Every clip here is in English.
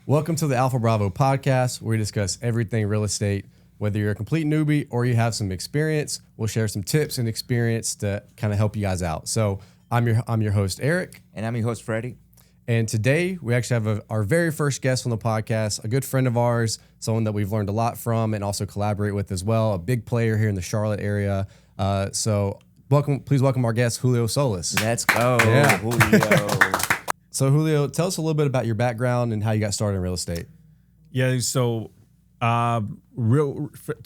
Welcome to the Alpha Bravo podcast, where we discuss everything real estate. Whether you're a complete newbie or you have some experience, we'll share some tips and experience to kind of help you guys out. So I'm your host, Eric. And I'm your host, Freddie. And today we actually have our very first guest on the podcast, a good friend of ours, someone that we've learned a lot from and also collaborate with as well, a big player here in the Charlotte area. So please welcome our guest, Julio Solis. Let's go, Yeah. Julio. So Julio, tell us a little bit about your background and how you got started in real estate. Yeah, so to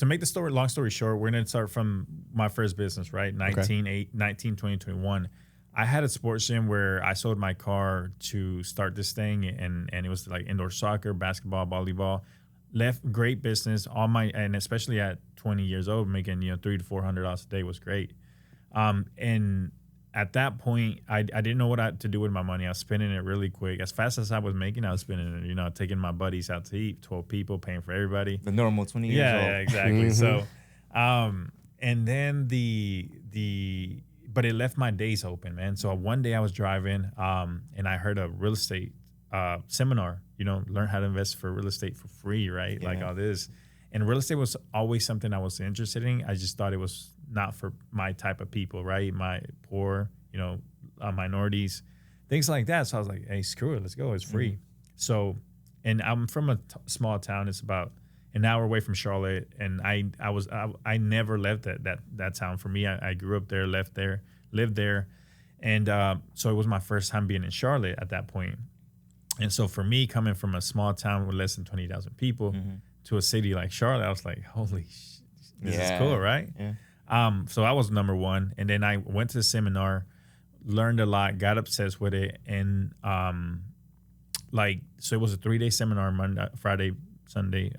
make the long story short, we're going to start from my first business, right? 2021. I had a sports gym where I sold my car to start this thing, and it was like indoor soccer, basketball, volleyball. Left great business, and especially at 20 years old, making $300 to $400 a day was great. And at that point, I didn't know what to do with my money. I was spending it really quick. As fast as I was making, I was spending it. Taking my buddies out to eat, 12 people, paying for everybody. The normal 20 years old. Yeah, exactly. So, and then but it left my days open, man. So one day I was driving, and I heard a real estate seminar. Learn how to invest for real estate for free, right? Yeah. Like all this. And real estate was always something I was interested in. I just thought it was not for my type of people, right? My poor, minorities, things like that. So I was like, hey, screw it, let's go. It's free. So, and I'm from a small town. It's about an hour away from Charlotte, and I never left that town. For me, I grew up there, lived there, and so it was my first time being in Charlotte at that point. And so for me, coming from a small town with less than 20,000 people to a city like Charlotte, I was like, holy this is cool, right? Yeah. So I was number one, and then I went to the seminar, learned a lot, got obsessed with it, and so it was a 3-day seminar: Friday, Saturday,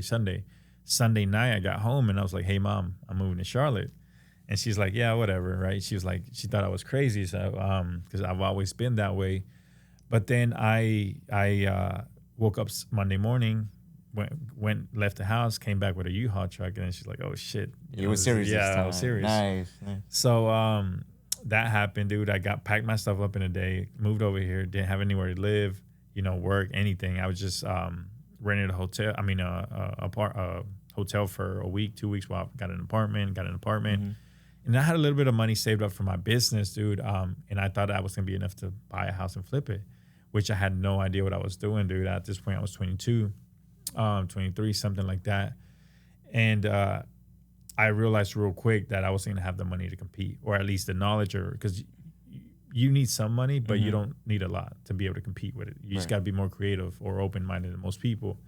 Sunday. Sunday night, I got home and I was like, "Hey, Mom, I'm moving to Charlotte," and she's like, "Yeah, whatever," right? She was like, she thought I was crazy, so because I've always been that way. But then I woke up Monday morning. Left the house, came back with a U-Haul truck, and then she's like, "Oh shit, You were serious this time. I was serious." Nice. So that happened, dude. I packed my stuff up in a day, moved over here, didn't have anywhere to live, work, anything. I was just rented a hotel. A hotel for a week, 2 weeks while I got an apartment, and I had a little bit of money saved up for my business, dude. And I thought that was gonna be enough to buy a house and flip it, which I had no idea what I was doing, dude. At this point, I was 22. 23, something like that. And I realized real quick that I wasn't going to have the money to compete, or at least the knowledge, because you need some money, but you don't need a lot to be able to compete with it. You just got to be more creative or open-minded than most people.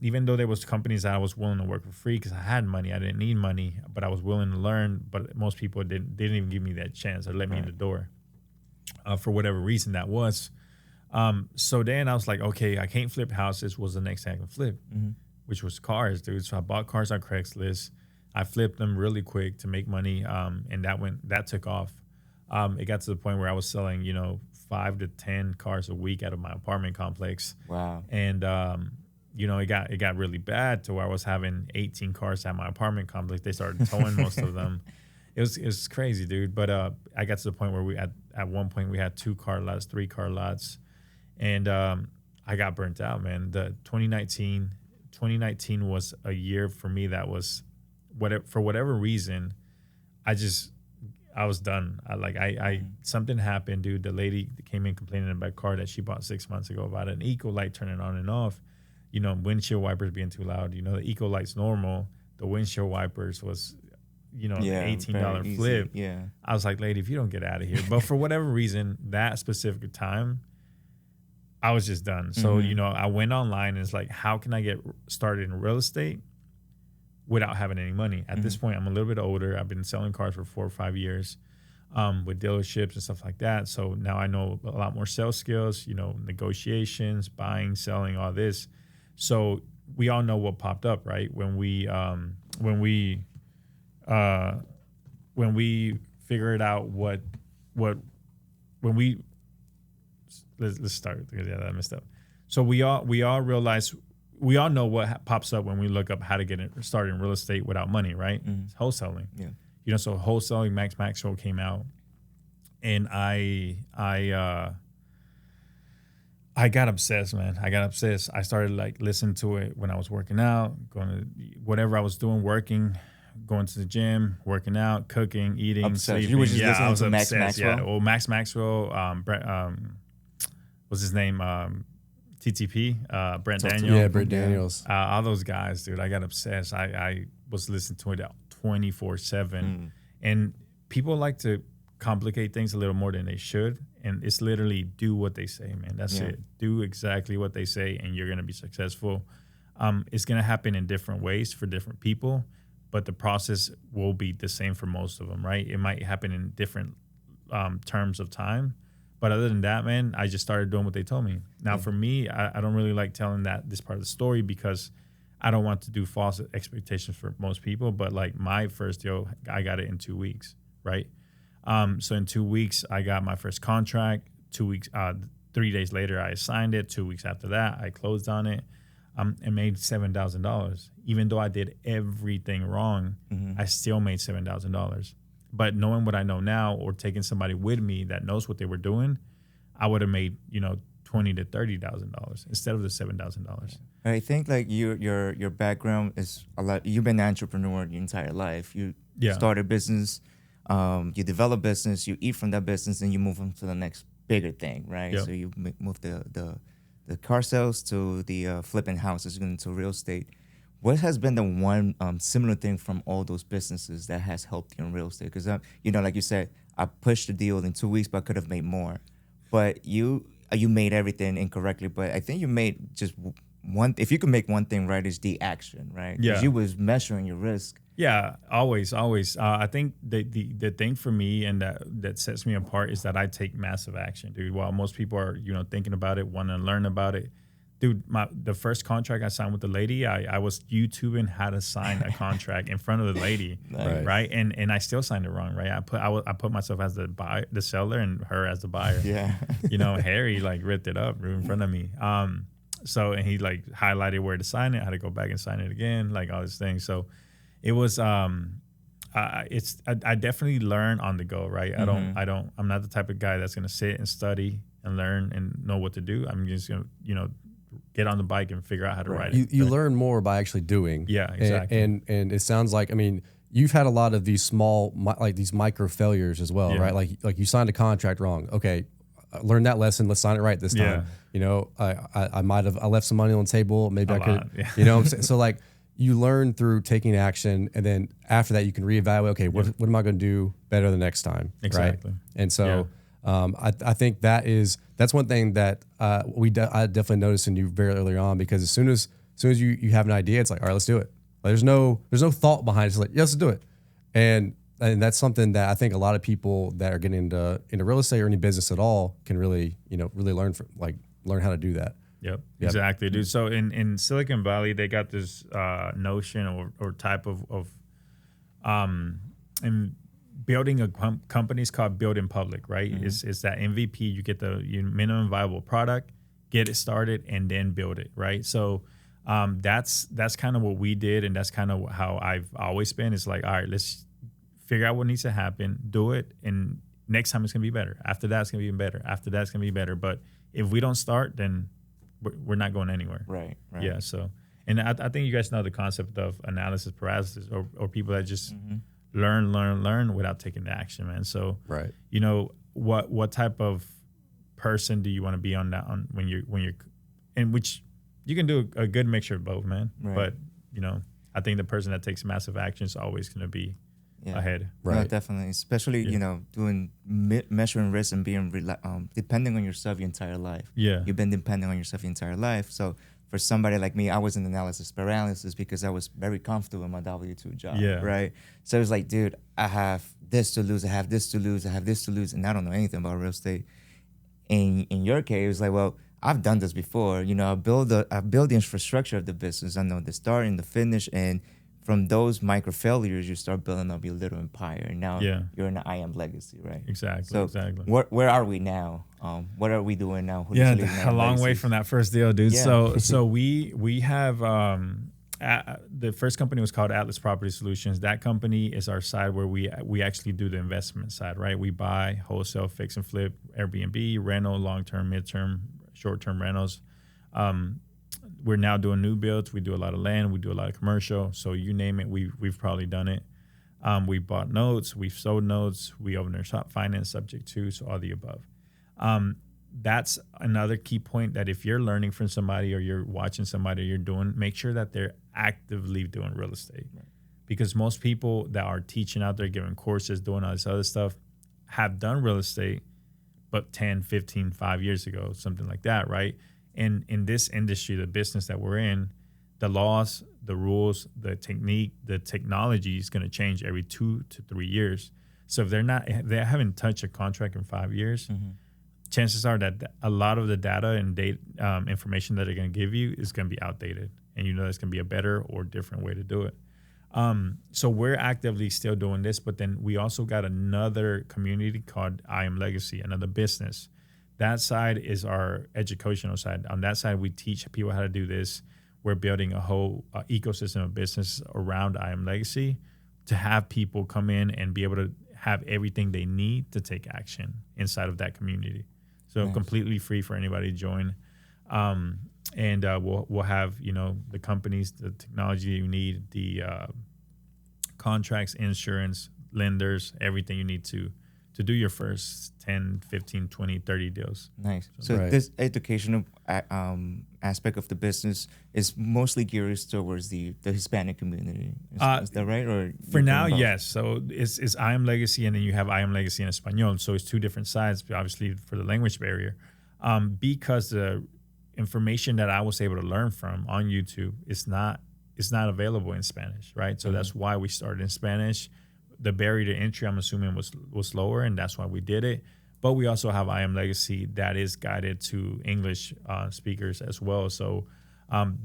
Even though there was companies that I was willing to work for free because I had money, I didn't need money, but I was willing to learn. But most people didn't even give me that chance or let me in the door for whatever reason that was. So then I was like, okay, I can't flip houses. Was the next thing I can flip, which was cars, dude. So I bought cars on Craigslist. I flipped them really quick to make money, and that took off. It got to the point where I was selling, 5 to 10 cars a week out of my apartment complex. Wow. And it got really bad to where I was having 18 cars at my apartment complex. They started towing most of them. It was crazy, dude. But I got to the point where at one point we had 2 car lots, 3 car lots. And I got burnt out, man. The 2019 was a year for me that was, for whatever reason, I was done. Something happened, dude. The lady came in complaining about a car that she bought 6 months ago about an eco light turning on and off. Windshield wipers being too loud. The eco light's normal. The windshield wipers was, an $18 flip. Yeah. I was like, lady, if you don't get out of here. But for whatever reason, that specific time, I was just done. So, I went online and it's like, how can I get started in real estate without having any money? At this point, I'm a little bit older. I've been selling cars for 4 or 5 years with dealerships and stuff like that. So now I know a lot more sales skills, negotiations, buying, selling, all this. So we all know what popped up, right? When we figured out let's start because that messed up. So we all realize, we all know what pops up when we look up how to get started in real estate without money, right? It's wholesaling. Yeah. So wholesaling, Max Maxwell came out, and I I got obsessed, man. I got obsessed. I started like listening to it when I was working out, going to whatever I was doing, working, going to the gym, working out, cooking, eating, Obsessed. sleeping. You were just I listening was to Max obsessed. Maxwell? Yeah. Well, Max Maxwell, what's his name? TTP, Brent Daniels. Yeah, Brent Daniels. All those guys, dude. I got obsessed. I was listening to it 24/7, and people like to complicate things a little more than they should. And it's literally do what they say, man. That's it. Do exactly what they say, and you're gonna be successful. It's gonna happen in different ways for different people, but the process will be the same for most of them, right? It might happen in different terms of time. But other than that, man, I just started doing what they told me. Now, for me, I don't really like telling this part of the story because I don't want to do false expectations for most people. But like my first deal, I got it in 2 weeks, right? So in 2 weeks, I got my first contract. 2 weeks, 3 days later, I signed it. 2 weeks after that, I closed on it and made $7,000. Even though I did everything wrong, I still made $7,000. But knowing what I know now, or taking somebody with me that knows what they were doing, I would have made $20,000 to $30,000 instead of the $7,000. I think like your background is a lot. You've been an entrepreneur your entire life. You start a business, you develop business, you eat from that business, and you move on to the next bigger thing, right? Yep. So you move the car sales to the flipping houses into real estate. What has been the one similar thing from all those businesses that has helped you in real estate? Because like you said, I pushed the deal in 2 weeks, but I could have made more. But you made everything incorrectly. But I think you made just one. If you could make one thing right, is the action, right? Yeah. Because you was measuring your risk. Yeah, always. I think the thing for me and that sets me apart is that I take massive action, dude. While most people are thinking about it, want to learn about it. Dude, the first contract I signed with the lady, I was YouTubing how to sign a contract in front of the lady, right? And I still signed it wrong, right? I put myself as the buyer, the seller, and her as the buyer. Yeah. Harry like ripped it up right in front of me. And he like highlighted where to sign it, how to go back and sign it again, like all these things. So it was I definitely learn on the go, right? I'm not the type of guy that's gonna sit and study and learn and know what to do. I'm just gonna get on the bike and figure out how to ride it. You learn more by actually doing. Yeah, exactly. And it sounds like, you've had a lot of these small, like these micro failures as well, right? Like you signed a contract wrong. Okay, learn that lesson. Let's sign it right this time. I left some money on the table. Maybe I could, what I'm saying? So like you learn through taking action, and then after that you can reevaluate. Okay, what am I going to do better the next time? Exactly. Right? And so I think that's one thing that I definitely noticed in you very early on, because as soon as you have an idea, it's like, all right, let's do it. Like, there's no thought behind it. It's like, yeah, let's do it. And that's something that I think a lot of people that are getting into real estate or any business at all can really learn how to do that. Yep, exactly, dude. So in Silicon Valley, they got this notion or type of in building a company is called build in public, right? It's that MVP. You get the minimum viable product, get it started, and then build it, right? So that's kind of what we did, and that's kind of how I've always been. It's like, all right, let's figure out what needs to happen, do it, and next time it's gonna be better. After that, it's gonna be even better. After that, it's gonna be better. But if we don't start, then we're not going anywhere. Right. Yeah. So, and I think you guys know the concept of analysis paralysis, or people that just learn without taking the action, man. So, what type of person do you want to be on when you're in which you can do a good mixture of both, man. Right. But I think the person that takes massive action is always going to be ahead. Right. No, definitely. Especially, doing measuring risk and being depending on yourself your entire life. Yeah. You've been depending on yourself your entire life. So for somebody like me, I was in analysis paralysis because I was very comfortable in my W-2 job. Yeah. Right. So it was like, dude, I have this to lose. I have this to lose. I have this to lose. And I don't know anything about real estate. In your case, it was like, well, I've done this before. I build the infrastructure of the business. I know the start and the finish, and from those micro failures, you start building up your little empire. And now you're in the I am legacy, right? Exactly. So exactly. Where are we now? What are we doing now? A long way from that first deal, dude. Yeah. So we have the first company was called Atlas Property Solutions. That company is our side where we actually do the investment side, right? We buy, wholesale, fix and flip, Airbnb, rental, long-term, mid-term, short-term rentals. We're now doing new builds. We do a lot of land. We do a lot of commercial. So you name it, we've probably done it. We bought notes. We've sold notes. We opened our shop finance subject to, so all the above. That's another key point, that if you're learning from somebody or you're watching somebody you're doing, make sure that they're actively doing real estate. Right. Because most people that are teaching out there, giving courses, doing all this other stuff, have done real estate, but 10, 15, 5 years ago, something like that, right? And in this industry, the business that we're in, the laws, the rules, the technique, the technology is going to change every 2 to 3 years. So if they haven't touched a contract in 5 years, chances are that a lot of the data and information that they're going to give you is going to be outdated. And that's going to be a better or different way to do it. So we're actively still doing this, but then we also got another community called I Am Legacy, another business. That side is our educational side. On that side, we teach people how to do this. We're building a whole ecosystem of business around I Am Legacy to have people come in and be able to have everything they need to take action inside of that community. So completely free for anybody to join. And we'll have, the companies, the technology you need, the contracts, insurance, lenders, everything you need to do your first 10, 15, 20, 30 deals. Nice. So this educational aspect of the business is mostly geared towards the Hispanic community. Is that right? Or for now, yes. So it's I Am Legacy, and then you have I Am Legacy in Espanol. So it's two different sides, obviously, for the language barrier. Because the information that I was able to learn from on YouTube is not available in Spanish, right? So that's why we started in Spanish. The barrier to entry, I'm assuming, was lower, and that's why we did it. But we also have I Am Legacy that is guided to English speakers as well. So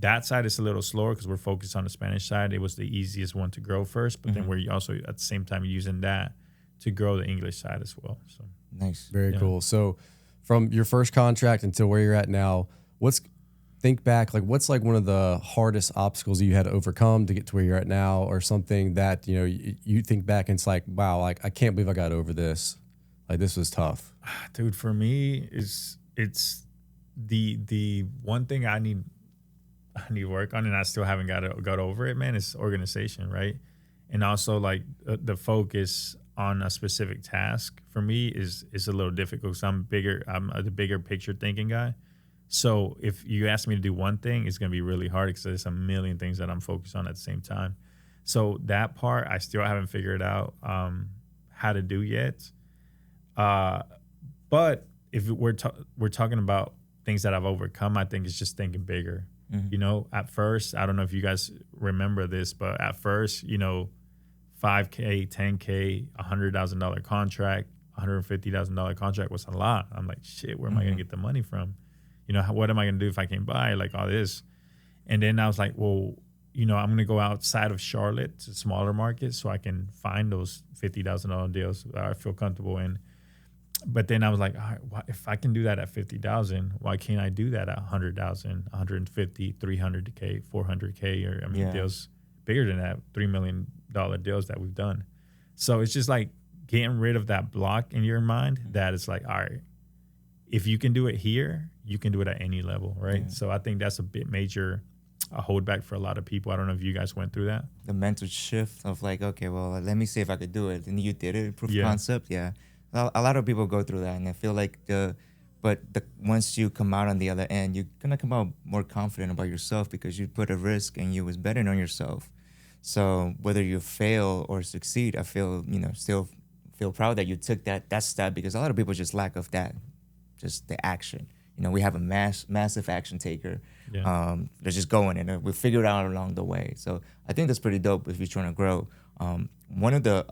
that side is a little slower because we're focused on the Spanish side. It was the easiest one to grow first, but then we're also at the same time using that to grow the English side as well. So nice, very cool. So from your first contract until where you're at now, think back, what's one of the hardest obstacles you had to overcome to get to where you're at now, or something that, you think back and it's like, wow, I can't believe I got over this. This was tough. Dude, for me, it's the one thing I need to work on, and I still haven't got over it, man, is organization, right? And also the focus on a specific task for me is a little difficult because I'm the bigger picture thinking guy. So if you ask me to do one thing, it's going to be really hard because there's a million things that I'm focused on at the same time. So that part, I still haven't figured out how to do yet. But if we're talking about things that I've overcome, I think it's just thinking bigger. At first, I don't know if you guys remember this, but at first, $5K, $10K, $100,000 contract, $150,000 contract was a lot. I'm like, shit, where am I going to get the money from? What am I going to do if I can't buy all this? And then I was like, well, I'm going to go outside of Charlotte to smaller markets so I can find those $50,000 deals that I feel comfortable in. But then I was like, all right, if I can do that at $50,000, why can't I do that at $100,000, $150,000, $300K, $400K, or deals bigger than that, $3 million deals that we've done. So it's just getting rid of that block in your mind that it's all right, if you can do it here, you can do it at any level, right? Yeah. So I think that's a bit major holdback for a lot of people. I don't know if you guys went through that. The mental shift of okay, well, let me see if I could do it. And you did it, proof of concept. Yeah. A lot of people go through that, and I feel once you come out on the other end, you're going to come out more confident about yourself because you put a risk and you was betting on yourself. So whether you fail or succeed, I feel, still feel proud that you took that step, because a lot of people just lack of that, just the action. We have a massive action taker. Yeah. They're just going, and we figure it out along the way. So I think that's pretty dope if you're trying to grow. One of the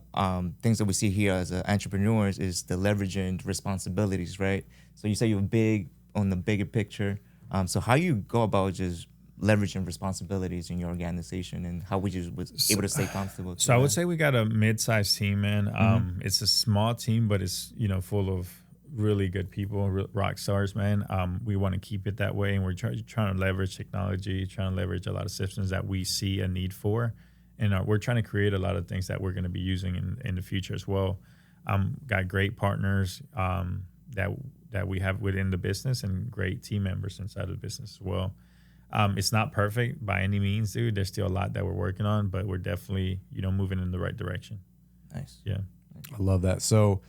things that we see here as entrepreneurs is the leveraging responsibilities, right? So you say you're big on the bigger picture. So how you go about just leveraging responsibilities in your organization, and how we just was able to stay comfortable? So I would say we got a mid-sized team, man. It's a small team, but it's full of really good people, rock stars, man. We want to keep it that way, and we're trying to leverage technology, trying to leverage a lot of systems that we see a need for, and we're trying to create a lot of things that we're going to be using in the future as well. Got great partners that that we have within the business and great team members inside of the business as well. It's not perfect by any means, dude. There's still a lot that we're working on, but we're definitely, moving in the right direction. Nice. Yeah. I love that. So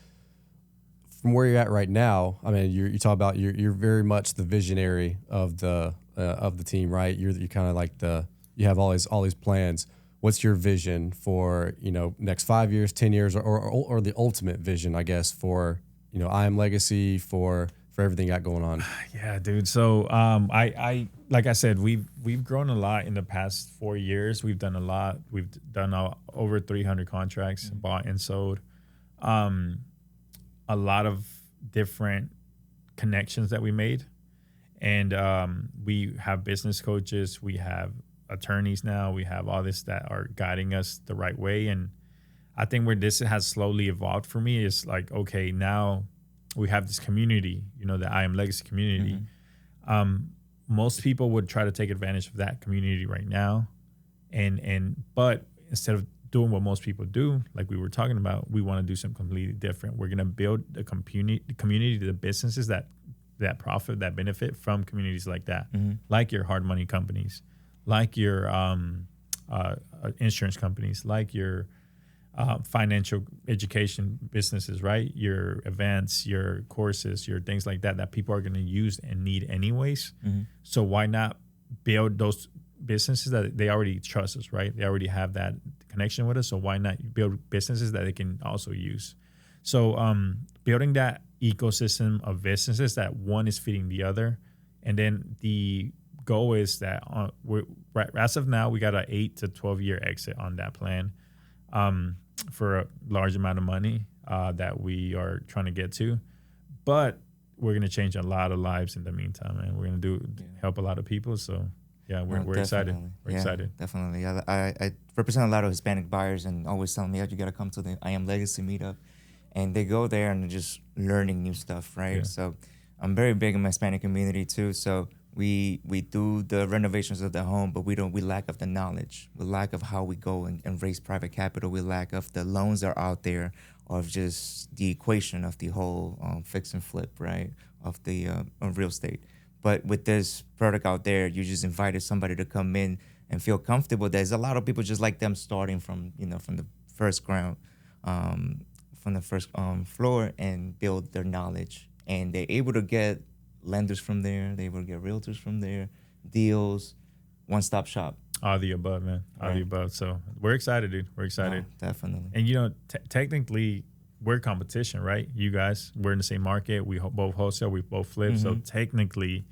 from where you're at right now, I mean, you talk about you're very much the visionary of the team, right? You're kind of like you have all these plans. What's your vision for, next 5 years, 10 years, or the ultimate vision, I guess, for, I Am Legacy, for everything you got going on? Yeah, dude. So I like I said, we've grown a lot in the past 4 years. We've done a lot. We've done over 300 contracts, bought and sold. A lot of different connections that we made. And we have business coaches, we have attorneys now, we have all this that are guiding us the right way. And I think where this has slowly evolved for me is like, okay, now we have this community, the I Am Legacy community. Most people would try to take advantage of that community right now. But instead of doing what most people do, like we were talking about, we want to do something completely different. We're going to build a community, the businesses that profit, that benefit from communities like that, like your hard money companies, like your insurance companies, like your financial education businesses, right? Your events, your courses, your things like that people are going to use and need anyways. So why not build those businesses that they already trust us, right? They already have that connection with us. So why not build businesses that they can also use? So building that ecosystem of businesses that one is feeding the other. And then the goal is that as of now, we got an 8 to 12 year exit on that plan for a large amount of money that we are trying to get to. But we're going to change a lot of lives in the meantime, and we're going to help a lot of people. So yeah, we're excited. We're excited. Definitely. I represent a lot of Hispanic buyers, and always telling me, you got to come to the I Am Legacy meetup. And they go there and they're just learning new stuff, right? Yeah. So I'm very big in my Hispanic community too. So we do the renovations of the home, but we lack of the knowledge. We lack of how we go and raise private capital. We lack of the loans that are out there, of just the equation of the whole fix and flip, right? Of the of real estate. But with this product out there, you just invited somebody to come in and feel comfortable. There's a lot of people just like them starting from the first ground. From the first floor and build their knowledge. And they're able to get lenders from there. They're able to get realtors from there, deals, one-stop shop. All the above, man. All the above. So we're excited, dude. We're excited. Oh, definitely. And, technically, we're competition, right? You guys, we're in the same market. We both wholesale. We both flip. So technically,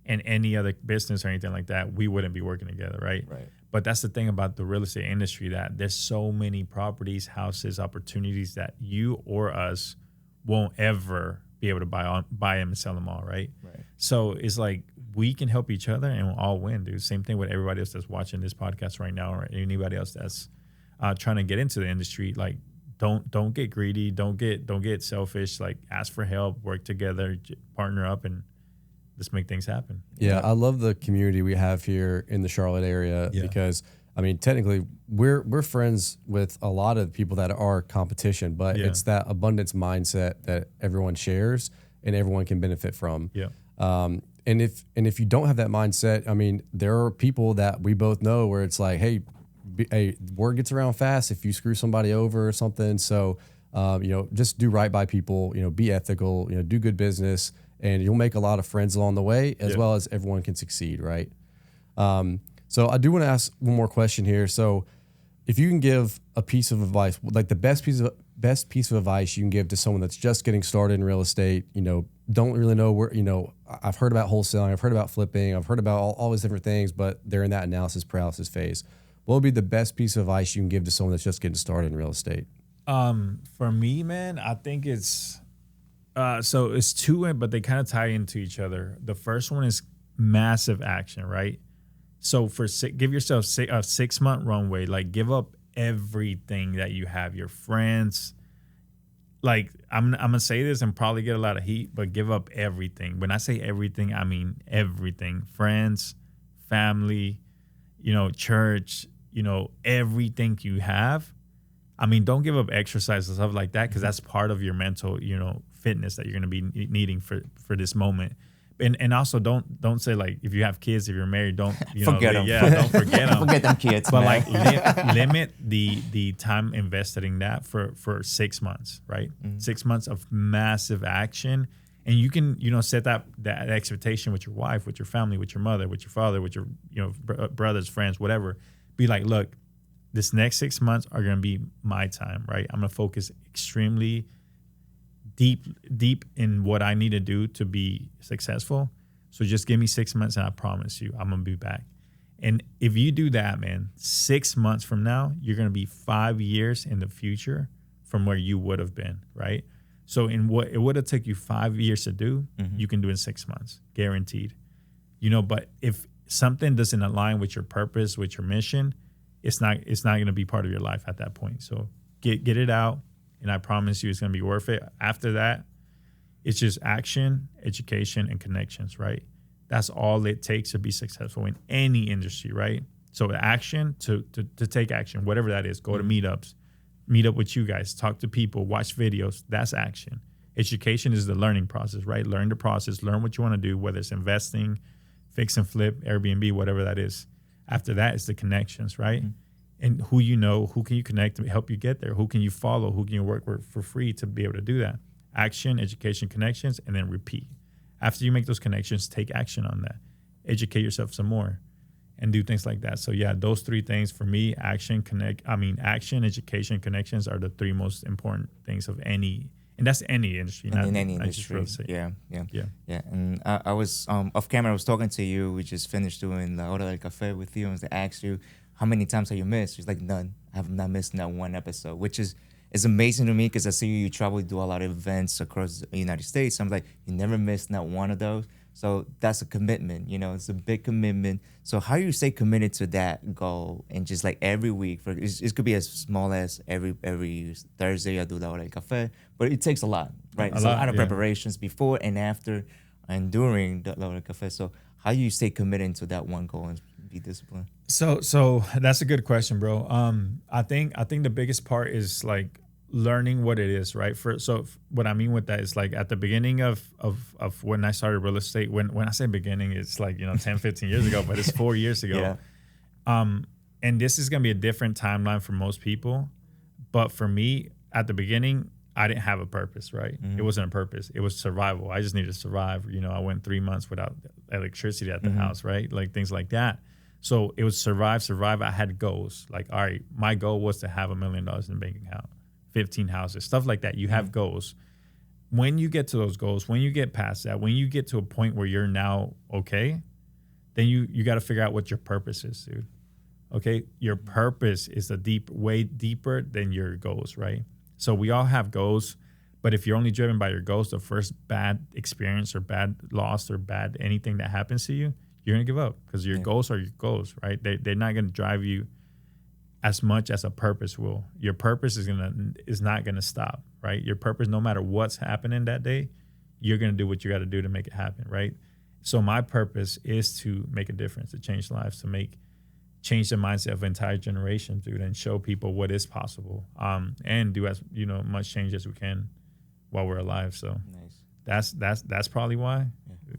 in any other business or anything like that, we wouldn't be working together, right? Right. But that's the thing about the real estate industry, that there's so many properties, houses, opportunities that you or us won't ever be able to buy them and sell them all, right? Right. So it's like we can help each other and we'll all win, dude. Same thing with everybody else that's watching this podcast right now, or anybody else that's trying to get into the industry. Like, don't get greedy, don't get selfish. Like, ask for help, work together, partner up, and just make things happen. Yeah, I love the community we have here in the Charlotte area because, I mean, technically we're friends with a lot of people that are competition, but it's that abundance mindset that everyone shares and everyone can benefit from. Yeah. And if you don't have that mindset, I mean, there are people that we both know where it's like, hey, word gets around fast if you screw somebody over or something. So, just do right by people, be ethical, do good business, and you'll make a lot of friends along the way, as well as everyone can succeed, right? So I do want to ask one more question here. So if you can give a piece of advice, like the best piece of advice you can give to someone that's just getting started in real estate, don't really know where, I've heard about wholesaling, I've heard about flipping, I've heard about all these different things, but they're in that analysis paralysis phase. What would be the best piece of advice you can give to someone that's just getting started in real estate? For me, man, I think it's, so it's two, but they kind of tie into each other. The first one is massive action, right? So give yourself a 6 month runway, like give up everything that you have, your friends. Like I'm gonna say this and probably get a lot of heat, but give up everything. When I say everything, I mean everything. Friends, family, church, everything you have. I mean, don't give up exercise and stuff like that, because that's part of your mental, fitness that you're going to be needing for this moment. And also don't say like, if you have kids, if you're married, don't forget them. Don't forget them. Forget them kids. But man. like limit the time invested in that for 6 months, right? 6 months of massive action. And you can, set that expectation with your wife, with your family, with your mother, with your father, with your, brothers, friends, whatever. Be like, look, this next 6 months are going to be my time, right? I'm going to focus extremely deep in what I need to do to be successful. So just give me 6 months and I promise you, I'm going to be back. And if you do that, man, 6 months from now, you're going to be 5 years in the future from where you would have been, right? So in what it would have taken you 5 years to do, you can do in 6 months, guaranteed. But if something doesn't align with your purpose, with your mission, it's not going to be part of your life at that point. So get it out, and I promise you it's going to be worth it. After that, it's just action, education, and connections, right? That's all it takes to be successful in any industry, right? So action, to take action, whatever that is. Go to meetups, meet up with you guys, talk to people, watch videos. That's action. Education is the learning process, right? Learn the process, learn what you want to do, whether it's investing, fix and flip, Airbnb, whatever that is. After that, it's the connections, right? And who who can you connect to help you get there? Who can you follow? Who can you work with for free to be able to do that? Action, education, connections, and then repeat. After you make those connections, take action on that. Educate yourself some more and do things like that. So yeah, those three things for me, action, education, connections are the three most important things of any, and that's any industry. In any industry. Yeah. And I was, off camera, I was talking to you. We just finished doing the Hora del Café with you, and I asked you, how many times have you missed? She's like, none. I have not missed not one episode, which is amazing to me because I see you travel, do a lot of events across the United States. I'm like, you never missed not one of those. So that's a commitment, it's a big commitment. So how do you stay committed to that goal and just like every week? It could be as small as every Thursday I do La Hora del Café, but it takes a lot, right? A lot of preparations before and after and during the La Hora del Café. So how do you stay committed to that one goal and be disciplined? So that's a good question, bro. I think the biggest part is like learning what it is, right? So what I mean with that is like at the beginning of when I started real estate, when I say beginning, it's like 10, 15 years ago, but it's 4 years ago. And this is gonna be a different timeline for most people, but for me at the beginning, I didn't have a purpose, right? It wasn't a purpose. It was survival. I just needed to survive. I went 3 months without electricity at the house, right? Like things like that. So it was survive. I had goals. Like, all right, my goal was to have $1 million in the bank account, 15 houses, stuff like that. You have goals. When you get to those goals, when you get past that, when you get to a point where you're now okay, then you got to figure out what your purpose is, dude. Okay? Your purpose is way deeper than your goals, right? So we all have goals, but if you're only driven by your goals, the first bad experience or bad loss or bad anything that happens to you, you're going to give up because your goals are your goals, right? They're not going to drive you as much as a purpose will. Your purpose is not going to stop, right? Your purpose, no matter what's happening that day, you're going to do what you got to do to make it happen, right? So my purpose is to make a difference, to change lives, to change the mindset of entire generations, dude, and show people what is possible, and do as much change as we can while we're alive. So that's probably why.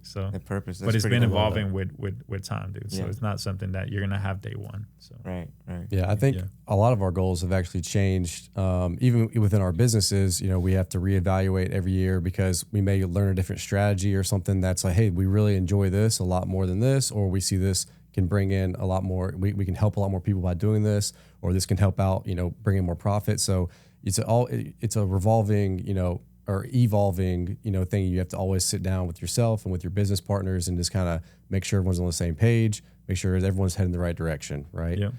So the purpose, but it's been evolving with time, dude. So it's not something that you're gonna have day one. So right. Yeah, I think a lot of our goals have actually changed. Even within our businesses, we have to reevaluate every year because we may learn a different strategy or something that's like, hey, we really enjoy this a lot more than this, or we see this can bring in a lot more. We can help a lot more people by doing this, or this can help out, bring in more profit. So it's a revolving, or evolving, thing. You have to always sit down with yourself and with your business partners and just kind of make sure everyone's on the same page, make sure everyone's heading the right direction, right? Yeah.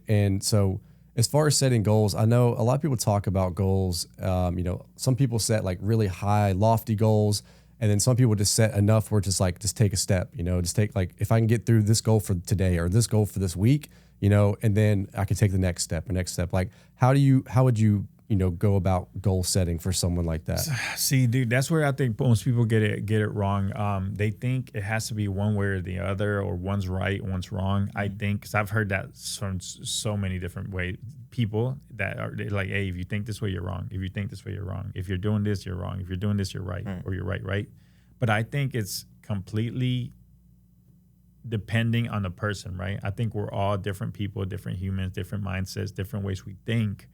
And so as far as setting goals, I know a lot of people talk about goals. Some people set like really high, lofty goals, and then some people just set enough where just take a step, just take like, if I can get through this goal for today or this goal for this week, and then I can take the next step or next step. Like, how would you, go about goal setting for someone like that? See, dude, that's where I think most people get it wrong. They think it has to be one way or the other, or one's right, one's wrong. I think, because I've heard that from so many different ways. People that are like, hey, if you think this way, you're wrong. If you think this way, you're wrong. If you're doing this, you're wrong. If you're doing this, you're right, or you're right. But I think it's completely depending on the person, right? I think we're all different people, different humans, different mindsets, different ways we think.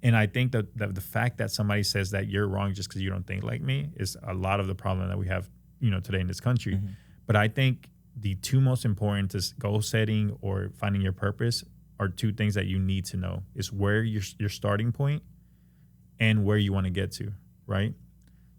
And I think that the fact that somebody says that you're wrong just because you don't think like me is a lot of the problem that we have, today in this country. But I think the two most important is goal setting or finding your purpose are two things that you need to know. Is where your starting point and where you want to get to, right?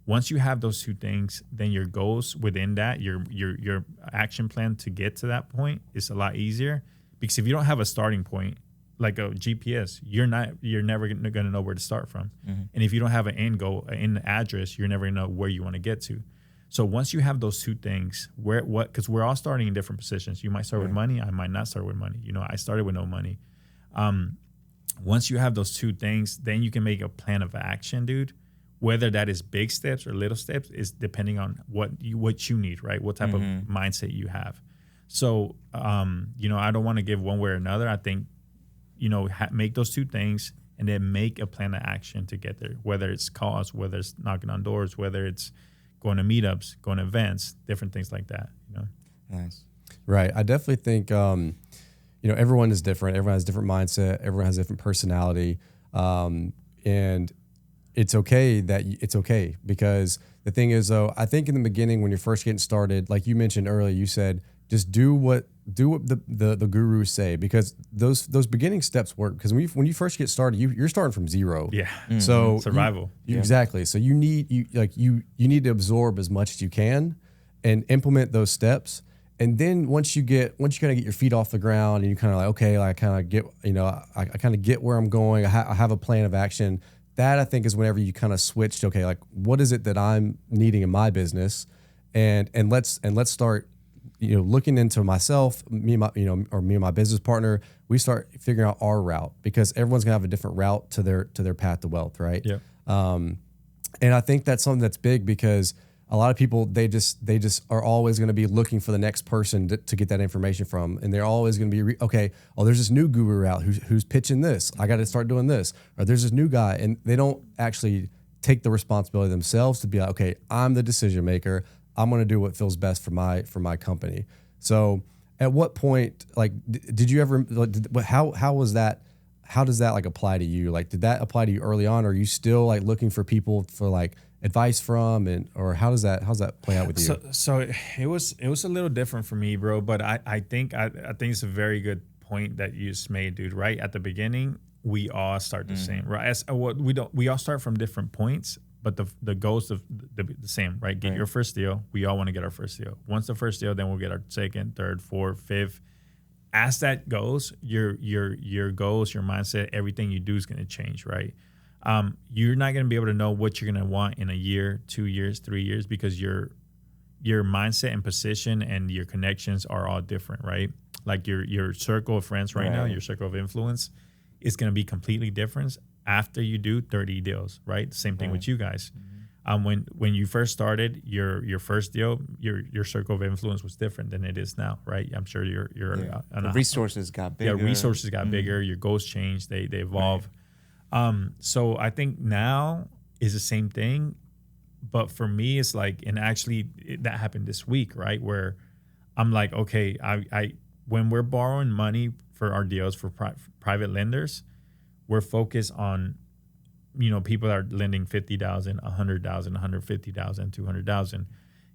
Once you have those two things, then your goals within that, your action plan to get to that point is a lot easier. Because if you don't have a starting point, like a GPS, you're never going to know where to start from. And if you don't have an end goal, an end address, you're never going to know where you want to get to. So once you have those two things, because we're all starting in different positions. You might start with money. I might not start with money. I started with no money. Once you have those two things, then you can make a plan of action, dude. Whether that is big steps or little steps is depending on what you need, right? What type of mindset you have. So, I don't want to give one way or another. I think, make those two things and then make a plan of action to get there. Whether it's calls, whether it's knocking on doors, whether it's going to meetups, going to events, different things like that. Nice. Right. I definitely think, everyone is different. Everyone has a different mindset. Everyone has a different personality. And it's okay because the thing is, though, I think in the beginning when you're first getting started, like you mentioned earlier, you said just do what the gurus say, because those beginning steps work. Because when you first get started, you're starting from zero. Yeah. So survival. Exactly. So you need to absorb as much as you can and implement those steps. And then once you kind of get your feet off the ground and you kind of like, okay, I kind of get, I kind of get where I'm going. I have a plan of action. That I think is whenever you kind of switch to, okay, like what is it that I'm needing in my business, and let's start, looking into myself, me and my business partner. We start figuring out our route, because everyone's gonna have a different route to their path to wealth, right? Yeah. And I think that's something that's big, because a lot of people they just are always going to be looking for the next person to get that information from, and they're always going to be there's this new guru out who's pitching this. I got to start doing this, or there's this new guy, and they don't actually take the responsibility themselves to be like, okay, I'm the decision maker. I'm going to do what feels best for my company. So, at what point, like, did you ever? How was that? How does that like apply to you? Like, did that apply to you early on? Or are you still like looking for people for like advice from, or how's that play out with you? So it was a little different for me, bro. But I think it's a very good point that you just made, dude. Right at the beginning, we all start the same, right? We all start from different points, but the goals of the same, right? Get your first deal. We all want to get our first deal. Once the first deal, then we'll get our second, third, fourth, fifth. As that goes, your goals, your mindset, everything you do is going to change, right? You're not going to be able to know what you're going to want in a year, 2 years, 3 years, because your mindset and position and your connections are all different, right? Like your circle of friends right now, your circle of influence is going to be completely different after you do 30 deals, right? Same thing with you guys. When you first started your first deal, your circle of influence was different than it is now, right? I'm sure the resources got bigger. Yeah, resources got bigger. Your goals changed. They evolve. So I think now is the same thing, but for me, it's like, and actually that happened this week, right? Where I'm like, okay, I when we're borrowing money for our deals for private lenders, we're focused on, people that are lending 50,000, 100,000, 150,000, 200,000,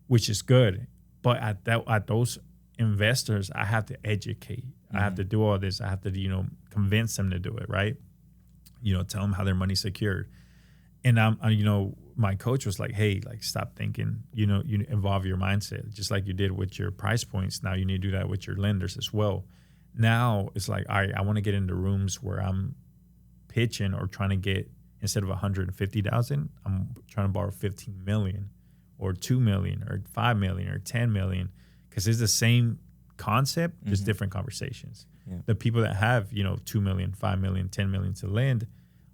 which is good. But at those investors, I have to educate. I have to do all this. I have to, convince them to do it, right? Tell them how their money's secured. And my coach was like, hey, like, stop thinking, you evolve your mindset, just like you did with your price points. Now you need to do that with your lenders as well. Now it's like, all right, I want to get into rooms where I'm pitching or trying to get, instead of 150,000, I'm trying to borrow 15 million or 2 million or 5 million or 10 million, because it's the same concept, just different conversations. Yeah. The people that have, 2 million, 5 million, 10 million to lend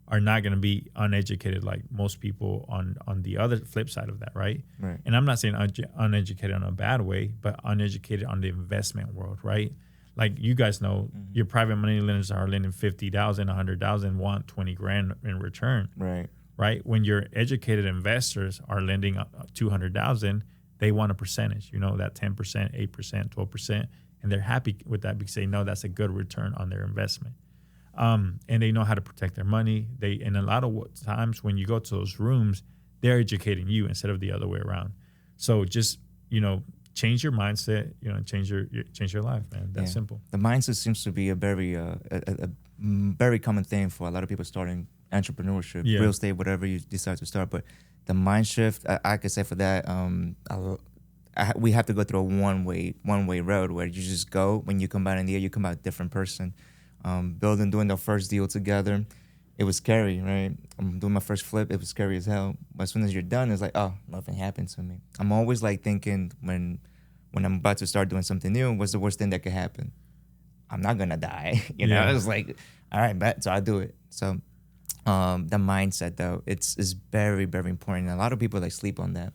are not going to be uneducated like most people on the other flip side of that, right? Right. And I'm not saying uneducated in a bad way, but uneducated on the investment world, right? Like you guys know, your private money lenders are lending 50,000, 100,000, want 20 grand in return, Right. When your educated investors are lending 200,000, they want a percentage, that 10%, 8%, 12%, and they're happy with that because they know that's a good return on their investment. And they know how to protect their money. And a lot of times when you go to those rooms, they're educating you instead of the other way around. So just, change your mindset, change your life, man. That's simple. The mindset seems to be a very common thing for a lot of people starting entrepreneurship, real estate, whatever you decide to start. But the mind shift, I could say for that, we have to go through a one-way road where you just go. When you come out in the air, you come out a different person. Doing the first deal together, it was scary, right? I'm doing my first flip, it was scary as hell. But as soon as you're done, it's like, oh, nothing happened to me. I'm always like thinking when I'm about to start doing something new, what's the worst thing that could happen? I'm not gonna die, It's like, all right, bet, so I do it. So the mindset though, it's very, very important. And a lot of people sleep on that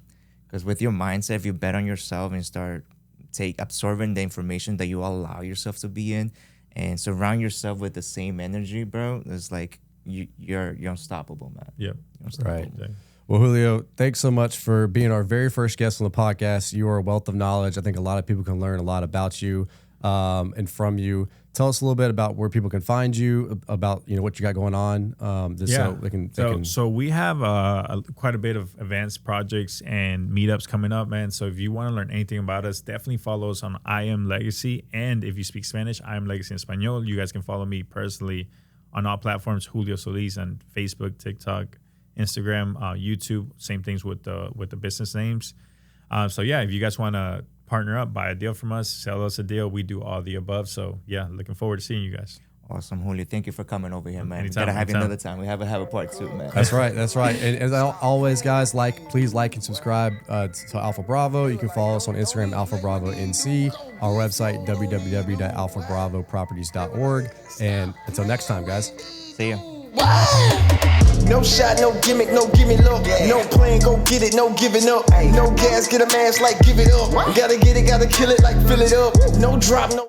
because with your mindset, if you bet on yourself and start absorbing the information that you allow yourself to be in, and surround yourself with the same energy, bro, it's like you're unstoppable, man. Yeah. Right. Well, Julio, thanks so much for being our very first guest on the podcast. You are a wealth of knowledge. I think a lot of people can learn a lot about you and from you. Tell us a little bit about where people can find you, about what you got going on. So we have quite a bit of advanced projects and meetups coming up, man. So if you want to learn anything about us, definitely follow us on I Am Legacy. And if you speak Spanish, I Am Legacy in Español. You guys can follow me personally on all platforms, Julio Solis, on Facebook, TikTok, Instagram, YouTube. Same things with the business names. If you guys want to partner up, buy a deal from us, sell us a deal, we do all the above. So looking forward to seeing you guys. Awesome, Julio. Thank you for coming over here, man. Anytime, Gotta have you another time. We have a part 2, man. That's right. And as always, guys, please like and subscribe to Alpha Bravo. You can follow us on Instagram, Alpha Bravo NC, our website, www.alphabravoproperties.org. And until next time, guys. See ya. No shot, no gimmick, no gimme look. No plan, go get it, no giving up. No gas, get a mask like give it up. Gotta get it, gotta kill it like fill it up. No drop, no.